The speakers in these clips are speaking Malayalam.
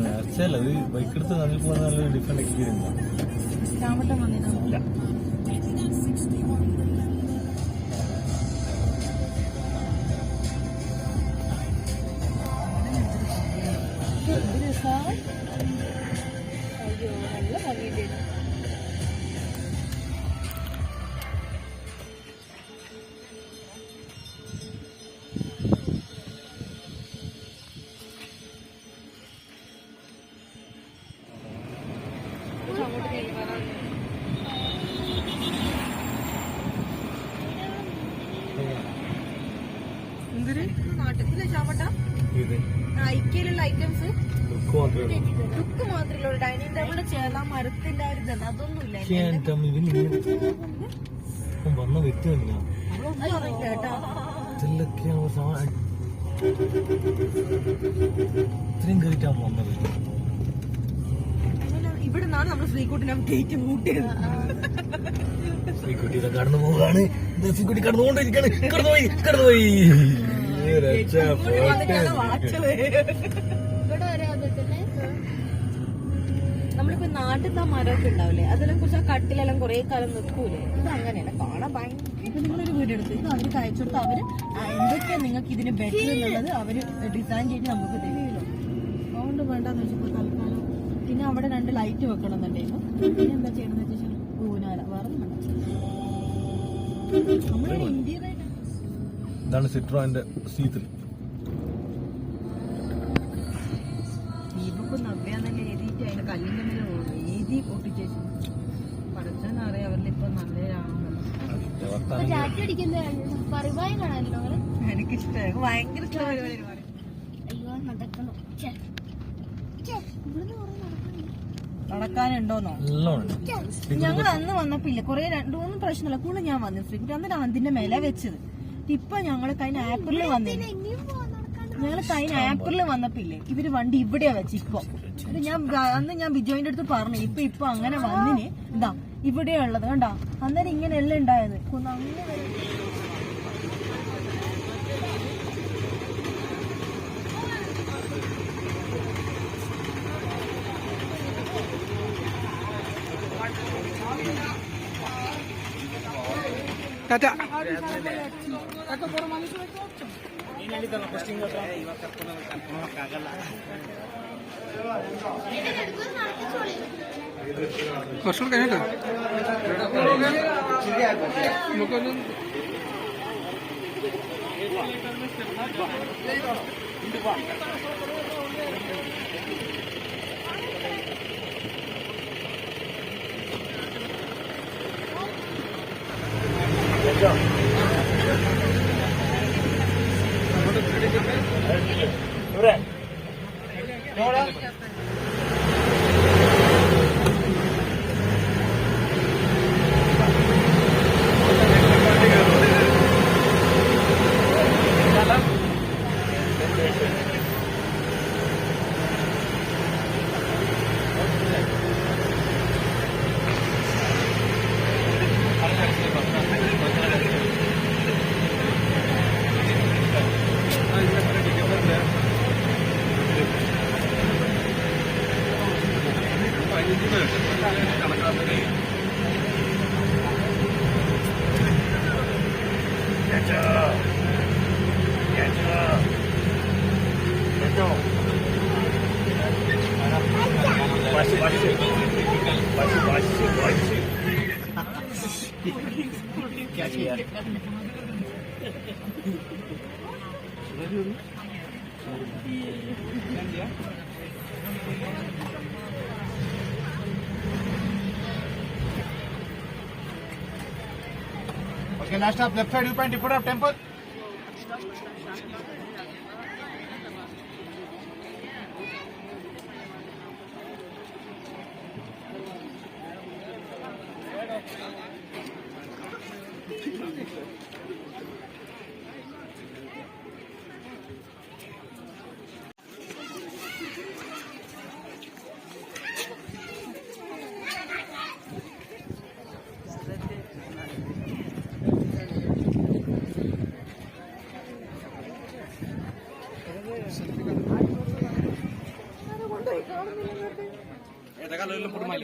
നേർച്ചയല്ല, അത് ബൈക്കെടുത്ത് അതിൽ പോകുന്ന നല്ലൊരു ഡിഫറെന്റ് എക്സ്പീരിയൻസ് ആണ്. അയ്യോ നല്ല ഭംഗിയുണ്ട്. നാട്ടിലെ ചാവട്ട ഐക്യയിലുള്ള ഐറ്റംസ് ലുക്ക് മാത്രമല്ല, ഡൈനിങ് ടേബിളിൽ ചേർന്ന മരത്തിന്റെ ഒരു ഇതല്ല, അതൊന്നും ഇല്ല. വന്ന വ്യക്തിയല്ല കേട്ടോ ഇത്രയും കയറ്റാൻ വന്നത്. ഇവിടെ നിന്നാണ് നമ്മൾ ശ്രീകുട്ടിനെ ഗേറ്റ് കൂട്ടിയത്. ശ്രീകുട്ടി കടന്നു പോവാണ്. ശ്രീകുട്ടി കടന്നുകൊണ്ടിരിക്കാണ്. കടന്നുപോയി. നമ്മളിപ്പോ നാട്ടിൽ ആ മരമൊക്കെ ഉണ്ടാവില്ലേ, അതെല്ലാം കുറിച്ച് ആ കട്ടിലെല്ലാം കുറെ കാലം നിൽക്കൂലേ. ഇത് അങ്ങനെയല്ല, കാണാൻ ഭയങ്കര. ഇപ്പൊ നിങ്ങളൊരു വീട് എടുത്ത് ഇത് അവർക്ക് അയച്ചു കൊടുത്ത് അവര് എന്തൊക്കെയാ നിങ്ങൾക്ക് ഇതിന് ബെറ്റർ എന്നുള്ളത് അവര് ഡിസൈൻ ചെയ്ത് നമുക്ക് തരുമല്ലോ. അതുകൊണ്ട് വേണ്ടെന്ന് വെച്ചപ്പോ തൽക്കാലം. പിന്നെ അവിടെ 2 ലൈറ്റ് വെക്കണം എന്നുണ്ടായിരുന്നു. പിന്നെ എന്താ ചെയ്യണമെന്ന് വെച്ചാൽ ഊനാല വേറെ നമ്മുടെ ഇന്ത്യയിലെ ഇതാണ് സിട്രോന്റെ C3. ദീപക്ക് നവ്യാന്നല്ലേ എഴുതിയിട്ട് അതിന്റെ കല്ലിന്റെ മേലെ എഴുതി ഒട്ടിച്ചേച്ചു. പഠിച്ചെന്നറിയാം അവരുടെ ഇപ്പൊ നല്ലതാണല്ലോ. എനിക്കിഷ്ടമായി, ഭയങ്കര ഇഷ്ടമായി. നടക്കാനുണ്ടോന്നോ? ഞങ്ങൾ അന്ന് വന്നപ്പോ ഇല്ല, കുറെ 2-3 പ്രശ്നമില്ല. കൂടെ ഞാൻ വന്നു ശ്രീകുട്ടി അന്നേരം അതിന്റെ മേലെ വെച്ചത്. ഇപ്പൊ ഞങ്ങള് കഴിഞ്ഞ ഏപ്രിലിൽ വന്നില്ല, ഞങ്ങള് കഴിഞ്ഞ ഏപ്രിലിൽ വന്നപ്പില്ലേ ഇവര് വണ്ടി ഇവിടെയാ വെച്ച്. ഇപ്പൊ അന്ന് ഞാൻ ബിജോയിന്റെ അടുത്ത് പറഞ്ഞു ഇപ്പൊ അങ്ങനെ വന്നിന് എന്താ ഇവിടെയാ ഉള്ളത് കണ്ടാ. അന്നേരം ഇങ്ങനെയല്ല ഉണ്ടായത്. കുറച്ചുകൂടെ കഴിഞ്ഞിട്ട് നമുക്കൊന്നും क्या किया Okay, last stop, left side, viewpoint, put up temple.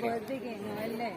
Birthday കഴിഞ്ഞു അല്ലേ?